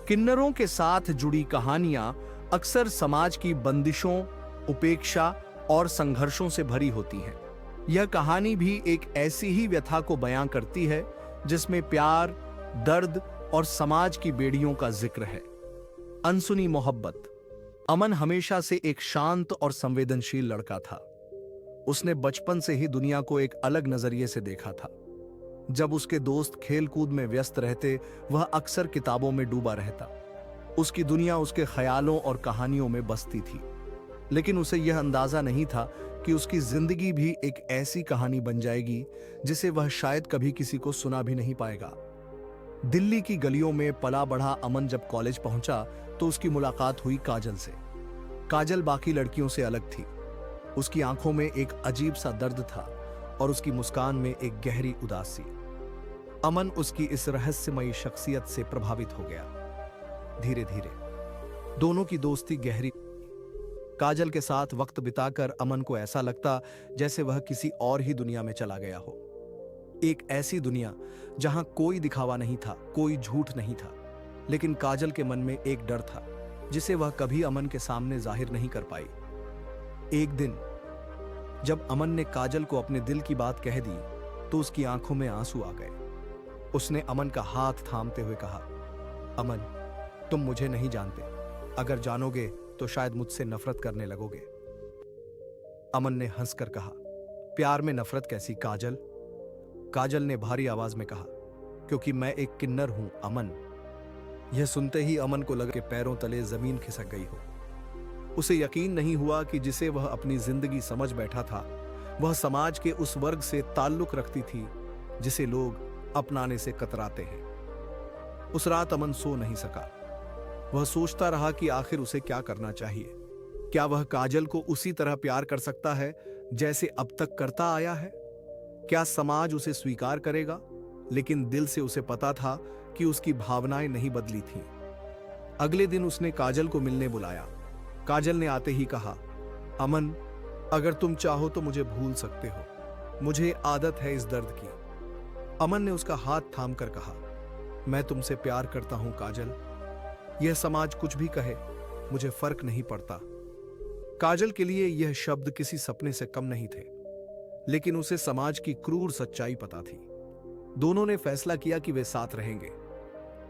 किन्नरों के साथ जुड़ी कहानियां अक्सर समाज की बंदिशों, उपेक्षा और संघर्षों से भरी होती हैं। यह कहानी भी एक ऐसी ही व्यथा को बयां करती है जिसमें प्यार, दर्द और समाज की बेड़ियों का जिक्र है। अनसुनी मोहब्बत। अमन हमेशा से एक शांत और संवेदनशील लड़का था। उसने बचपन से ही दुनिया को एक अलग नजरिए से देखा था। जब उसके दोस्त खेलकूद में व्यस्त रहते, वह अक्सर किताबों में डूबा रहता। उसकी दुनिया उसके ख्यालों और कहानियों में बसती थी। लेकिन उसे यह अंदाजा नहीं था कि उसकी जिंदगी भी एक ऐसी कहानी बन जाएगी जिसे वह शायद कभी किसी को सुना भी नहीं पाएगा। दिल्ली की गलियों में पला बढ़ा अमन जब कॉलेज पहुंचा तो उसकी मुलाकात हुई काजल से। काजल बाकी लड़कियों से अलग थी। उसकी आंखों में एक अजीब सा दर्द था और उसकी मुस्कान में एक गहरी उदासी। अमन उसकी इस रहस्यमयी शख्सियत से प्रभावित हो गया। धीरे धीरे दोनों की दोस्ती गहरी। काजल के साथ वक्त बिताकर अमन को ऐसा लगता जैसे वह किसी और ही दुनिया में चला गया हो। एक ऐसी दुनिया जहां कोई दिखावा नहीं था, कोई झूठ नहीं था। लेकिन काजल के मन में एक डर था जिसे वह कभी अमन के सामने जाहिर नहीं कर पाई। एक दिन जब अमन ने काजल को अपने दिल की बात कह दी तो उसकी आंखों में आंसू आ गए। उसने अमन का हाथ थामते हुए कहा, अमन, तुम मुझे नहीं जानते। अगर जानोगे तो शायद मुझसे नफरत करने लगोगे। अमन ने हंसकर कहा, प्यार में नफरत कैसी काजल? काजल ने भारी आवाज में कहा, क्योंकि मैं एक किन्नर हूं अमन। यह सुनते ही अमन को लगा कि पैरों तले जमीन खिसक गई हो। उसे यकीन नहीं हुआ कि जिसे वह अपनी जिंदगी समझ बैठा था, वह समाज के उस वर्ग से ताल्लुक रखती थी जिसे लोग अपनाने से कतराते हैं। उस रात अमन सो नहीं सका। वह सोचता रहा कि आखिर उसे क्या करना चाहिए। क्या वह काजल को उसी तरह प्यार कर सकता है जैसे अब तक करता आया है? क्या समाज उसे स्वीकार करेगा? लेकिन दिल से उसे पता था कि उसकी भावनाएं नहीं बदली थीं। अगले दिन उसने काजल को मिलने बुलाया। काजल ने आते ही कहा, अमन, अगर तुम चाहो तो मुझे भूल सकते हो। मुझे आदत है इस दर्द की। अमन ने उसका हाथ थामकर कहा, मैं तुमसे प्यार करता हूं काजल। यह समाज कुछ भी कहे, मुझे फर्क नहीं पड़ता। काजल के लिए यह शब्द किसी सपने से कम नहीं थे, लेकिन उसे समाज की क्रूर सच्चाई पता थी। दोनों ने फैसला किया कि वे साथ रहेंगे।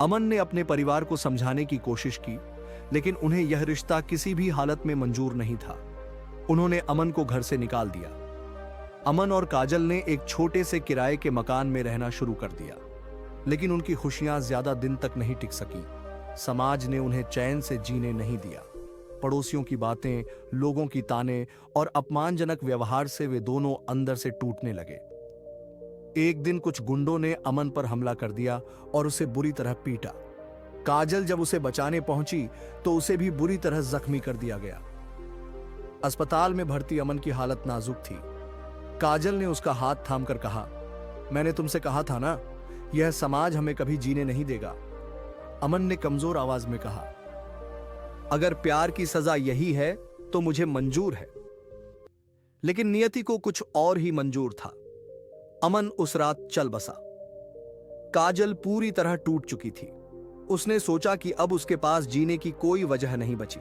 अमन ने अपने परिवार को समझाने की कोशिश की, लेकिन उन्हें यह रिश्ता किसी भी हालत में मंजूर नहीं था। उन्होंने अमन को घर से निकाल दिया। अमन और काजल ने एक छोटे से किराए के मकान में रहना शुरू कर दिया, लेकिन उनकी खुशियां ज्यादा दिन तक नहीं टिक सकी। समाज ने उन्हें चैन से जीने नहीं दिया। पड़ोसियों की बातें, लोगों की ताने और अपमानजनक व्यवहार से वे दोनों अंदर से टूटने लगे। एक दिन कुछ गुंडों ने अमन पर हमला कर दिया और उसे बुरी तरह पीटा। काजल जब उसे बचाने पहुंची तो उसे भी बुरी तरह जख्मी कर दिया गया। अस्पताल में भर्ती अमन की हालत नाजुक थी। काजल ने उसका हाथ थामकर कहा, मैंने तुमसे कहा था ना, यह समाज हमें कभी जीने नहीं देगा। अमन ने कमजोर आवाज में कहा, अगर प्यार की सजा यही है तो मुझे मंजूर है। लेकिन नियति को कुछ और ही मंजूर था। अमन उस रात चल बसा। काजल पूरी तरह टूट चुकी थी। उसने सोचा कि अब उसके पास जीने की कोई वजह नहीं बची।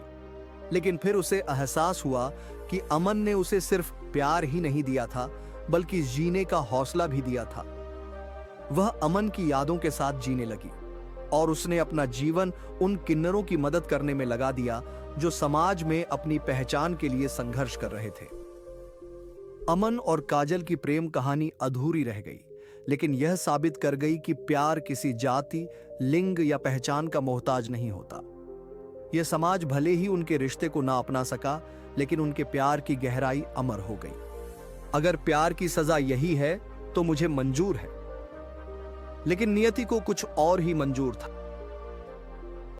लेकिन फिर उसे एहसास हुआ कि अमन ने उसे सिर्फ प्यार ही नहीं दिया था, बल्कि जीने का हौसला भी दिया था। वह अमन की यादों के साथ जीने लगी और उसने अपना जीवन उन किन्नरों की मदद करने में लगा दिया जो समाज में अपनी पहचान के लिए संघर्ष कर रहे थे। अमन और काजल की प्रेम कहानी अधूरी रह गई, लेकिन यह साबित कर गई कि प्यार किसी जाति, लिंग या पहचान का मोहताज नहीं होता। यह समाज भले ही उनके रिश्ते को ना अपना सका, लेकिन उनके प्यार की गहराई अमर हो गई। अगर प्यार की सजा यही है तो मुझे मंजूर है। लेकिन नियति को कुछ और ही मंजूर था।